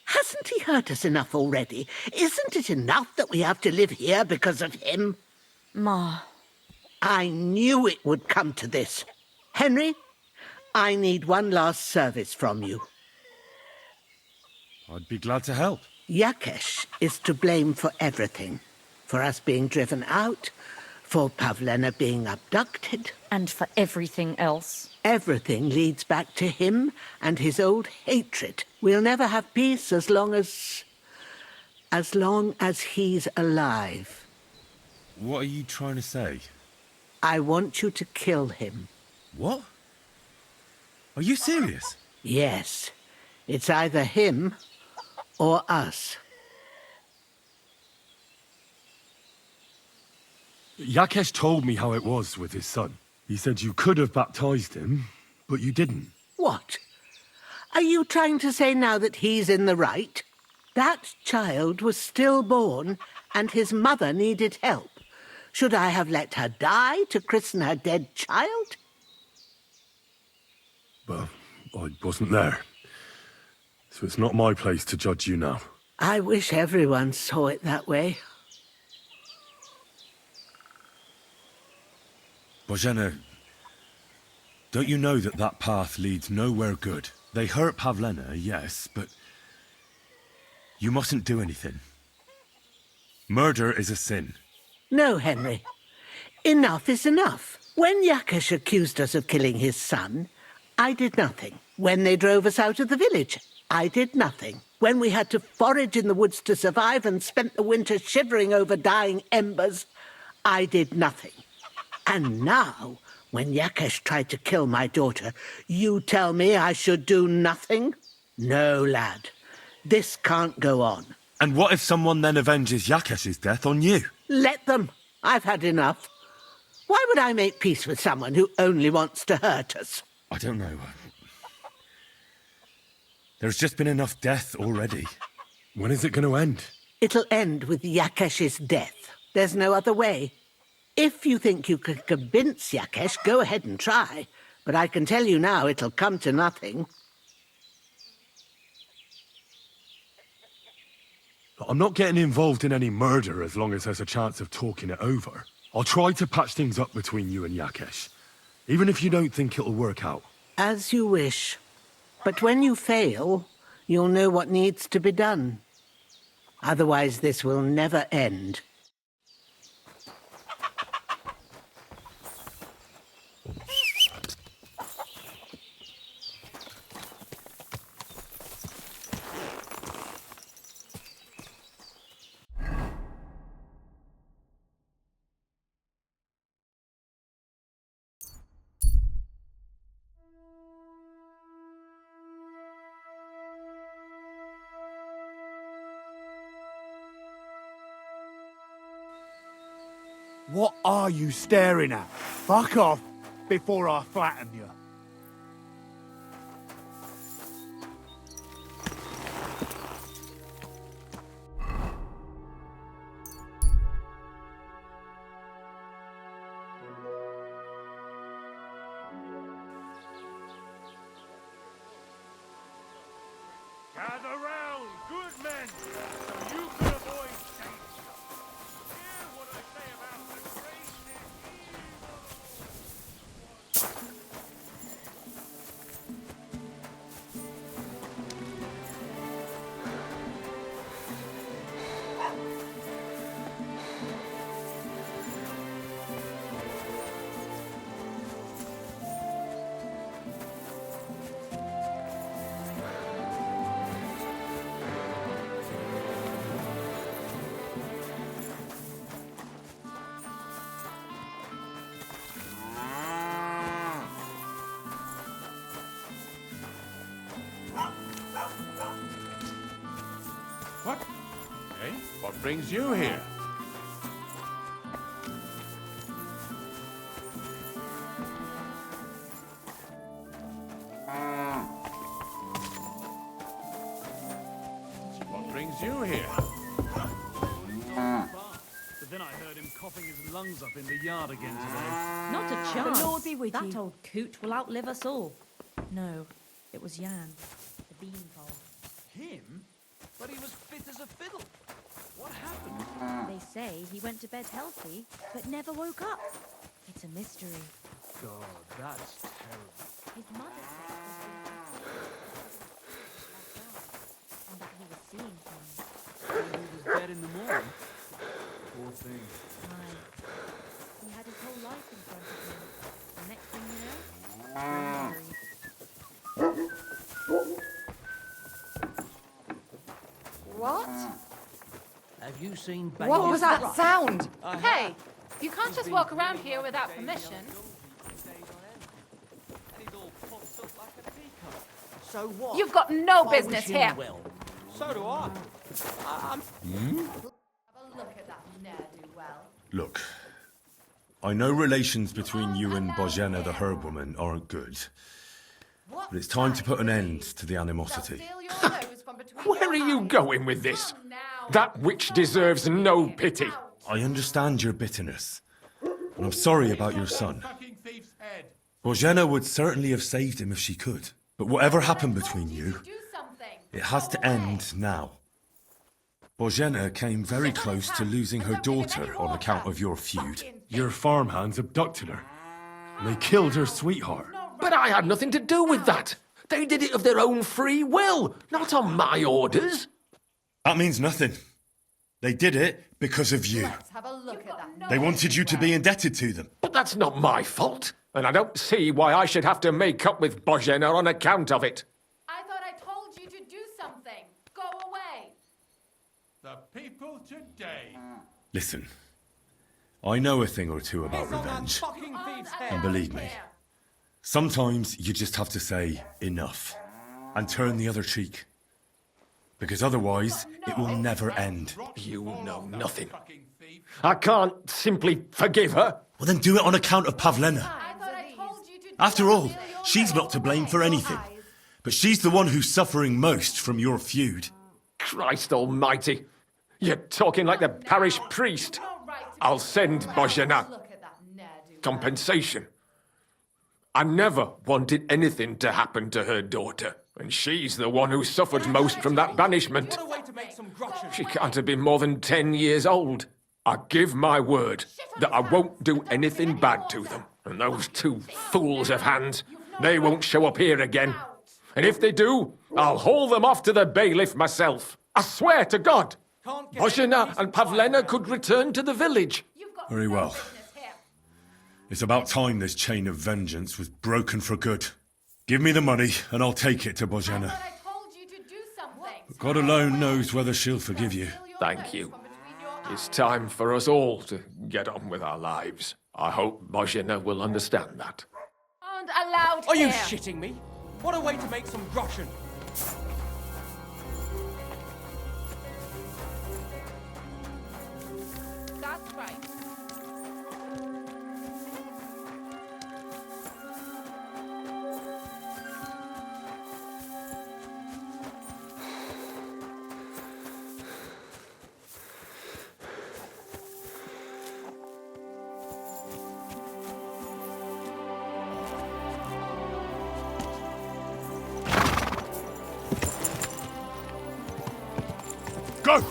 [SPEAKER 16] Hasn't he hurt us enough already? Isn't it enough that we have to live here because of him?
[SPEAKER 13] Ma.
[SPEAKER 16] I knew it would come to this. Henry, I need one last service from you.
[SPEAKER 2] I'd be glad to help.
[SPEAKER 16] Yakesh is to blame for everything. For us being driven out, for Pavlena being abducted.
[SPEAKER 13] And for everything else.
[SPEAKER 16] Everything leads back to him and his old hatred. We'll never have peace as long as he's alive.
[SPEAKER 2] What are you trying to say?
[SPEAKER 16] I want you to kill him.
[SPEAKER 2] What? Are you serious?
[SPEAKER 16] Yes. It's either him or us.
[SPEAKER 2] Yakesh told me how it was with his son. He said you could have baptized him, but you didn't.
[SPEAKER 16] What? Are you trying to say now that he's in the right? That child was stillborn, and his mother needed help. Should I have let her die to christen her dead child?
[SPEAKER 2] Well, I wasn't there. So it's not my place to judge you now.
[SPEAKER 16] I wish everyone saw it that way.
[SPEAKER 2] Bozhena, don't you know that that path leads nowhere good? They hurt Pavlena, yes, but you mustn't do anything. Murder is a sin.
[SPEAKER 16] No, Henry. Enough is enough. When Yakesh accused us of killing his son, I did nothing. When they drove us out of the village, I did nothing. When we had to forage in the woods to survive and spent the winter shivering over dying embers, I did nothing. And now, when Yakesh tried to kill my daughter, you tell me I should do nothing? No, lad. This can't go on.
[SPEAKER 2] And what if someone then avenges Yakesh's death on you?
[SPEAKER 16] Let them. I've had enough. Why would I make peace with someone who only wants to hurt us?
[SPEAKER 2] I don't know. There's just been enough death already. When is it going to end?
[SPEAKER 16] It'll end with Yakesh's death. There's no other way. If you think you can convince Yakesh, go ahead and try. But I can tell you now it'll come to nothing.
[SPEAKER 2] I'm not getting involved in any murder as long as there's a chance of talking it over. I'll try to patch things up between you and Yakesh, even if you don't think it'll work out.
[SPEAKER 16] As you wish. But when you fail, you'll know what needs to be done. Otherwise, this will never end.
[SPEAKER 6] What are you staring at? Fuck off before I flatten you.
[SPEAKER 3] Gather round, good men, so you can avoid danger. Hear what I say about the great
[SPEAKER 17] What? Hey, what brings you here? What brings you here?
[SPEAKER 6] But then I heard him coughing his lungs up in the yard again today.
[SPEAKER 13] Not a chance.
[SPEAKER 18] The Lord be with
[SPEAKER 13] that
[SPEAKER 18] you.
[SPEAKER 13] old coot will outlive us all. No, it was Jan, the beanpole.
[SPEAKER 6] Him? But he was fit as a fiddle. What happened?
[SPEAKER 13] They say he went to bed healthy, but never woke up. It's a mystery.
[SPEAKER 6] God, that's terrible.
[SPEAKER 13] His mother said and that he was seeing things.
[SPEAKER 6] He was dead in the morning. Poor thing.
[SPEAKER 13] Aye. He had his whole life in front of him. The next thing you know, buried.
[SPEAKER 18] What?
[SPEAKER 12] Have you seen
[SPEAKER 18] What was that sound?
[SPEAKER 19] Hey, you can't just walk around here without permission.
[SPEAKER 12] So what?
[SPEAKER 19] You've got no
[SPEAKER 12] I
[SPEAKER 19] business
[SPEAKER 12] wish him
[SPEAKER 19] here.
[SPEAKER 12] well.
[SPEAKER 6] So do I. I'm...
[SPEAKER 19] Have a look at that ne'er-do-well.
[SPEAKER 2] Look, I know relations between you and Bozhena the herb woman aren't good, but it's time to put an end to the animosity.
[SPEAKER 10] Where are you going with this? That witch deserves no pity.
[SPEAKER 2] I understand your bitterness, and I'm sorry about your son. Bozhena would certainly have saved him if she could, but whatever happened between you, it has to end now. Bozhena came very close to losing her daughter on account of your feud. Your farmhands abducted her, and they killed her sweetheart.
[SPEAKER 10] But I had nothing to do with that. They did it of their own free will, not on my orders.
[SPEAKER 2] That means nothing. They did it because of you.
[SPEAKER 19] Have a look at that.
[SPEAKER 2] They wanted you to be indebted to them.
[SPEAKER 10] But that's not my fault, and I don't see why I should have to make up with Bozhena on account of it.
[SPEAKER 19] I thought I told you to do something. Go away.
[SPEAKER 17] The people today.
[SPEAKER 2] Listen, I know a thing or two about revenge, and believe me, sometimes you just have to say enough and turn the other cheek. Because otherwise, it will never end.
[SPEAKER 10] You know nothing. I can't simply forgive her.
[SPEAKER 2] Well, then do it on account of Pavlena. After all, she's not to blame for anything. But she's the one who's suffering most from your feud.
[SPEAKER 10] Christ almighty. You're talking like the parish priest. I'll send Bozhena compensation. I never wanted anything to happen to her daughter, and she's the one who suffered most from that banishment. She can't have been more than 10 years old. I give my word that I won't do anything bad to them. And those two fools of hands, they won't show up here again. And if they do, I'll haul them off to the bailiff myself. I swear to God, Bozhena and Pavlena could return to the village.
[SPEAKER 2] Very well. It's about time this chain of vengeance was broken for good. Give me the money, and I'll take it to Bozhena. But God alone knows whether she'll forgive you.
[SPEAKER 10] Thank you. It's time for us all to get on with our lives. I hope Bozhena will understand that.
[SPEAKER 19] Aren't allowed
[SPEAKER 6] Are you
[SPEAKER 19] here.
[SPEAKER 6] shitting me? What a way to make some groschen.
[SPEAKER 19] That's right.
[SPEAKER 2] Go!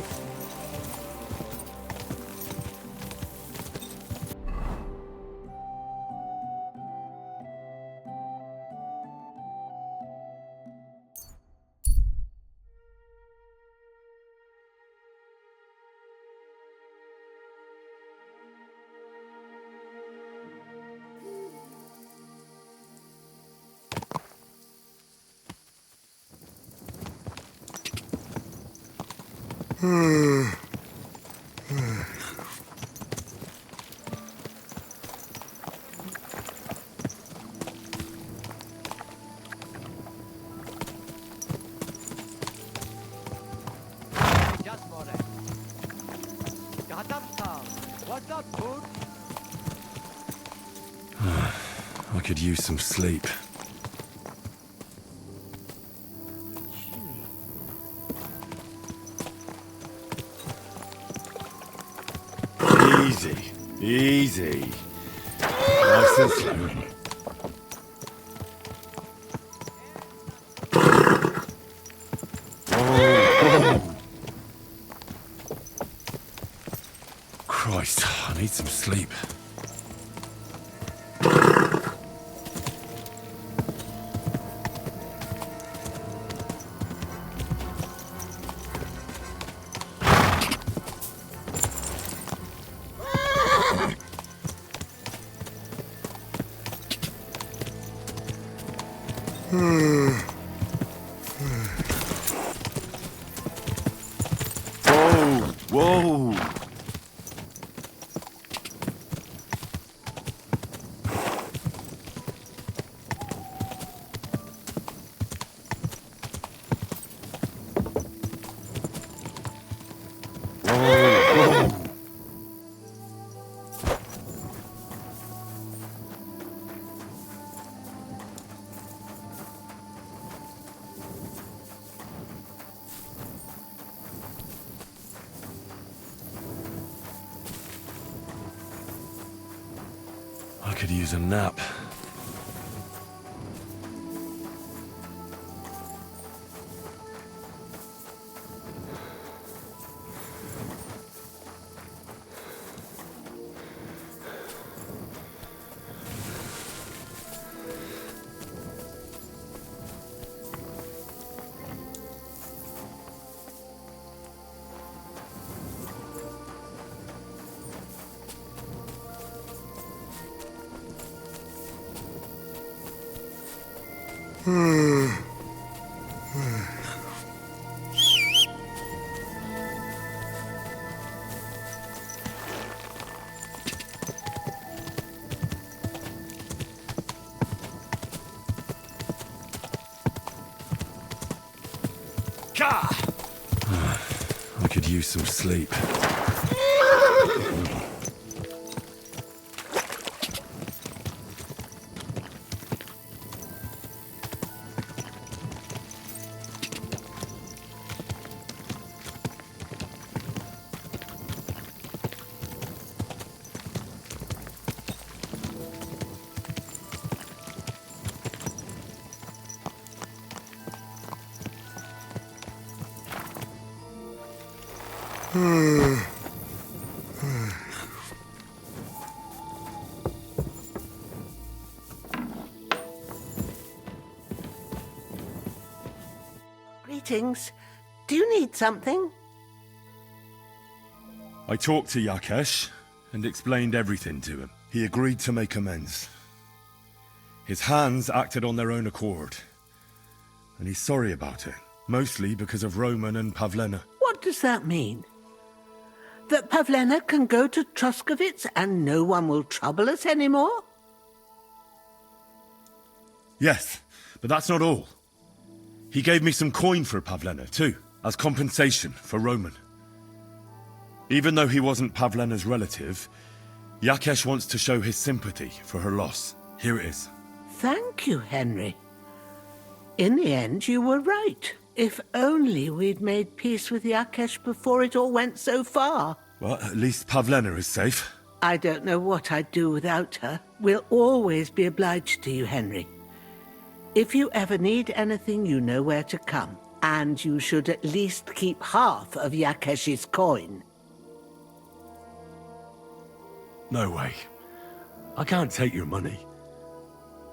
[SPEAKER 2] I could use some sleep. Easy, easy. Nice and slow. Christ, I need some sleep. Whoa! I could use a nap. I could use some sleep.
[SPEAKER 16] Greetings. Do you need something?
[SPEAKER 2] I talked to Yakesh and explained everything to him. He agreed to make amends. His hands acted on their own accord. And he's sorry about it, mostly because of Roman and Pavlena.
[SPEAKER 16] What does that mean? That Pavlena can go to Troskovitz and no one will trouble us anymore?
[SPEAKER 2] Yes, but that's not all. He gave me some coin for Pavlena, too, as compensation for Roman. Even though he wasn't Pavlena's relative, Yakesh wants to show his sympathy for her loss. Here it is.
[SPEAKER 16] Thank you, Henry. In the end, you were right. If only we'd made peace with Yakesh before it all went so far.
[SPEAKER 2] Well, at least Pavlena is safe.
[SPEAKER 16] I don't know what I'd do without her. We'll always be obliged to you, Henry. If you ever need anything, you know where to come. And you should at least keep half of Yakesh's coin.
[SPEAKER 2] No way. I can't take your money.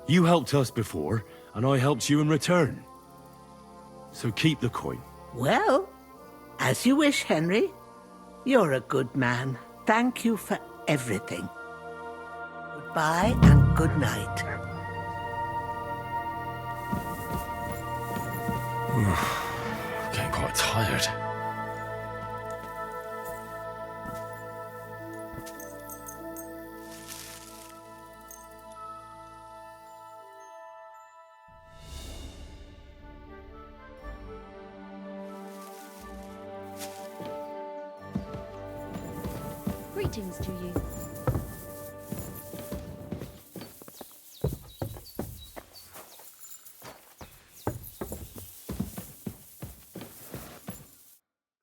[SPEAKER 2] You helped us before, and I helped you in return. So keep the coin.
[SPEAKER 16] Well, as you wish, Henry. You're a good man. Thank you for everything. Goodbye and good night.
[SPEAKER 2] Getting quite tired.
[SPEAKER 13] Greetings to you.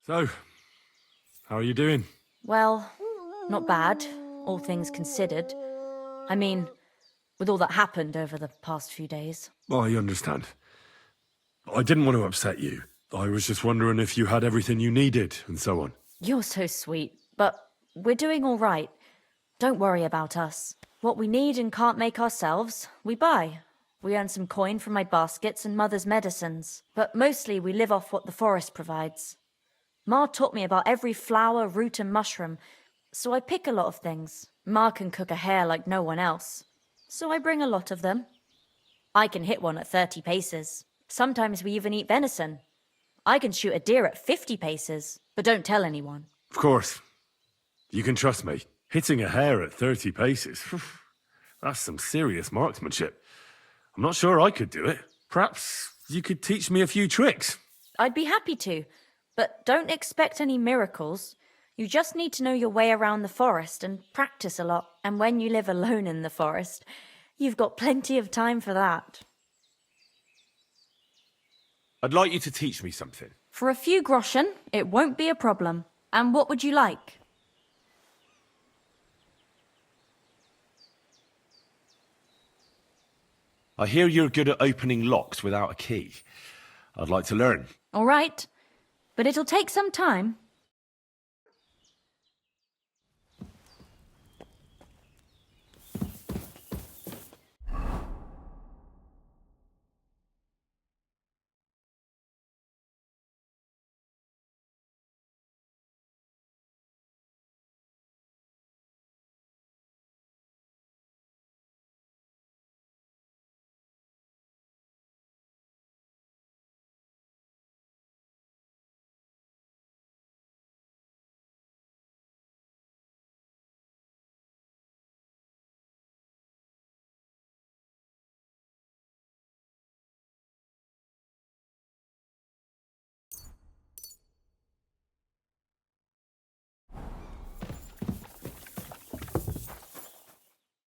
[SPEAKER 2] So, how are you doing?
[SPEAKER 13] Well, not bad, all things considered. I mean, with all that happened over the past few days.
[SPEAKER 2] I understand. I didn't want to upset you. I was just wondering if you had everything you needed, and so on.
[SPEAKER 13] You're so sweet, but we're doing all right. Don't worry about us. What we need and can't make ourselves, we buy. We earn some coin from my baskets and Mother's medicines, but mostly we live off what the forest provides. Ma taught me about every flower, root and mushroom, so I pick a lot of things. Ma can cook a hare like no one else, so I bring a lot of them. I can hit one at 30 paces. Sometimes we even eat venison. I can shoot a deer at 50 paces, but don't tell anyone.
[SPEAKER 2] Of course. You can trust me. Hitting a hare at 30 paces, that's some serious marksmanship. I'm not sure I could do it. Perhaps you could teach me a few tricks.
[SPEAKER 13] I'd be happy to, but don't expect any miracles. You just need to know your way around the forest and practice a lot. And when you live alone in the forest, you've got plenty of time for that.
[SPEAKER 2] I'd like you to teach me something.
[SPEAKER 13] For a few groschen, it won't be a problem. And what would you like?
[SPEAKER 2] I hear you're good at opening locks without a key. I'd like to learn.
[SPEAKER 13] All right, but it'll take some time.